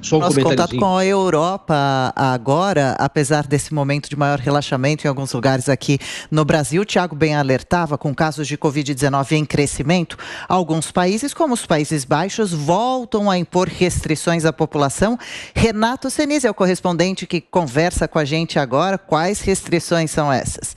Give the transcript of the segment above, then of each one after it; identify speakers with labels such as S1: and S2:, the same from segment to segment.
S1: Só um
S2: Nosso contato
S1: comentáriozinho.
S2: com a Europa agora, apesar desse momento de maior relaxamento em alguns lugares aqui no Brasil, Tiago bem alertava, com casos de Covid-19 em crescimento, alguns países, como os Países Baixos, voltam a impor restrições à população. Renato Senise é o correspondente que conversa com a gente agora. Quais restrições são essas?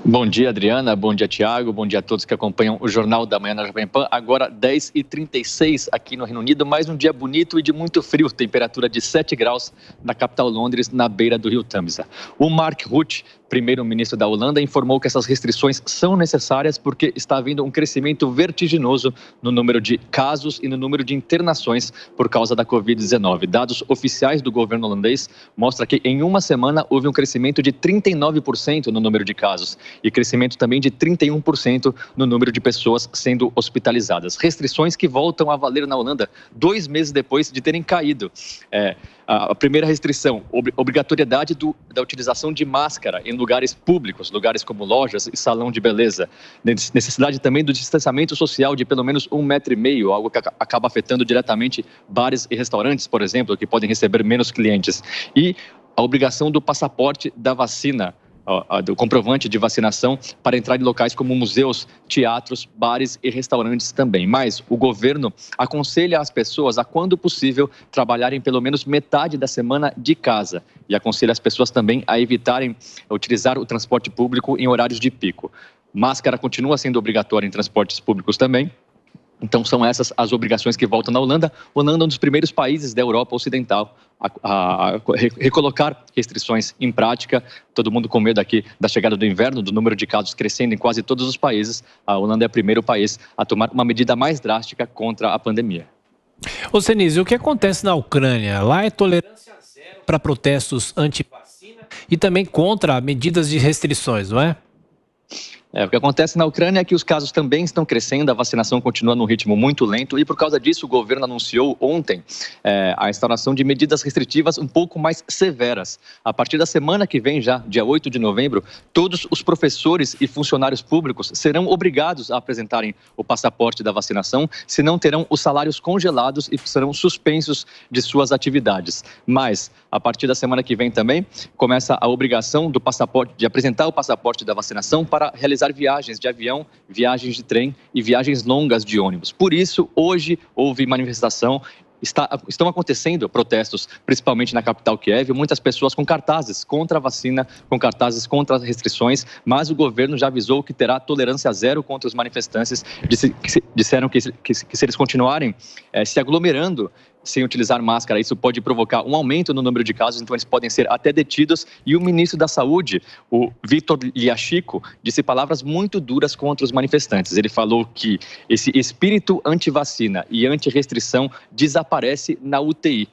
S3: Bom dia, Adriana. Bom dia, Tiago. Bom dia a todos que acompanham o Jornal da Manhã na Jovem Pan. Agora 10h36 aqui no Reino Unido, mais um dia bonito e de muito frio. Temperatura de 7 graus na capital Londres, na beira do rio Tâmisa. O Mark Rutte, primeiro-ministro da Holanda, informou que essas restrições são necessárias porque está havendo um crescimento vertiginoso no número de casos e no número de internações por causa da Covid-19. Dados oficiais do governo holandês mostram que em uma semana houve um crescimento de 39% no número de casos e crescimento também de 31% no número de pessoas sendo hospitalizadas. Restrições que voltam a valer na Holanda 2 meses depois de terem caído. A primeira restrição, obrigatoriedade da utilização de máscara em lugares públicos, lugares como lojas e salão de beleza. Necessidade também do distanciamento social de pelo menos 1,5 metro, algo que acaba afetando diretamente bares e restaurantes, por exemplo, que podem receber menos clientes. E a obrigação do passaporte da vacina, do comprovante de vacinação para entrar em locais como museus, teatros, bares e restaurantes também. Mas o governo aconselha as pessoas a, quando possível, trabalharem pelo menos metade da semana de casa e aconselha as pessoas também a evitarem utilizar o transporte público em horários de pico. Máscara continua sendo obrigatória em transportes públicos também. Então, são essas as obrigações que voltam na Holanda. A Holanda é um dos primeiros países da Europa Ocidental a recolocar restrições em prática. Todo mundo com medo aqui da chegada do inverno, do número de casos crescendo em quase todos os países. A Holanda é o primeiro país a tomar uma medida mais drástica contra a pandemia.
S1: Ô Senise, o que acontece na Ucrânia? Lá é tolerância zero para protestos anti-vacina e também contra medidas de restrições, não é?
S3: O que acontece na Ucrânia é que os casos também estão crescendo, a vacinação continua num ritmo muito lento e, por causa disso, o governo anunciou ontem a instauração de medidas restritivas um pouco mais severas. A partir da semana que vem, já, dia 8 de novembro, todos os professores e funcionários públicos serão obrigados a apresentarem o passaporte da vacinação, senão terão os salários congelados e serão suspensos de suas atividades. Mas, a partir da semana que vem também, começa a obrigação do passaporte, de apresentar o passaporte da vacinação para realizar viagens de avião, viagens de trem e viagens longas de ônibus. Por isso, hoje houve manifestação. Estão acontecendo protestos, principalmente na capital Kiev, muitas pessoas com cartazes contra a vacina, com cartazes contra as restrições, mas o governo já avisou que terá tolerância zero contra os manifestantes. Disseram que se eles continuarem se aglomerando sem utilizar máscara, isso pode provocar um aumento no número de casos, então eles podem ser até detidos. E o ministro da Saúde, o Vítor Liachiko, disse palavras muito duras contra os manifestantes. Ele falou que esse espírito anti-vacina e anti-restrição desaparece na UTI.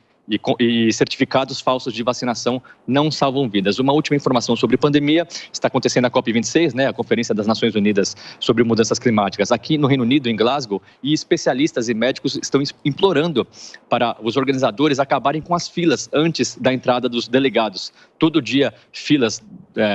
S3: E certificados falsos de vacinação não salvam vidas. Uma última informação sobre pandemia: está acontecendo a COP26, a Conferência das Nações Unidas sobre Mudanças Climáticas, aqui no Reino Unido, em Glasgow, e especialistas e médicos estão implorando para os organizadores acabarem com as filas antes da entrada dos delegados. Todo dia, filas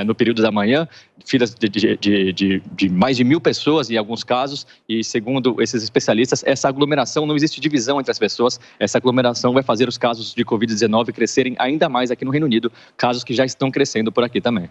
S3: no período da manhã, filas de mais de 1.000 pessoas em alguns casos, e segundo esses especialistas, essa aglomeração, não existe divisão entre as pessoas, essa aglomeração vai fazer os casos de Covid-19 crescerem ainda mais aqui no Reino Unido, casos que já estão crescendo por aqui também.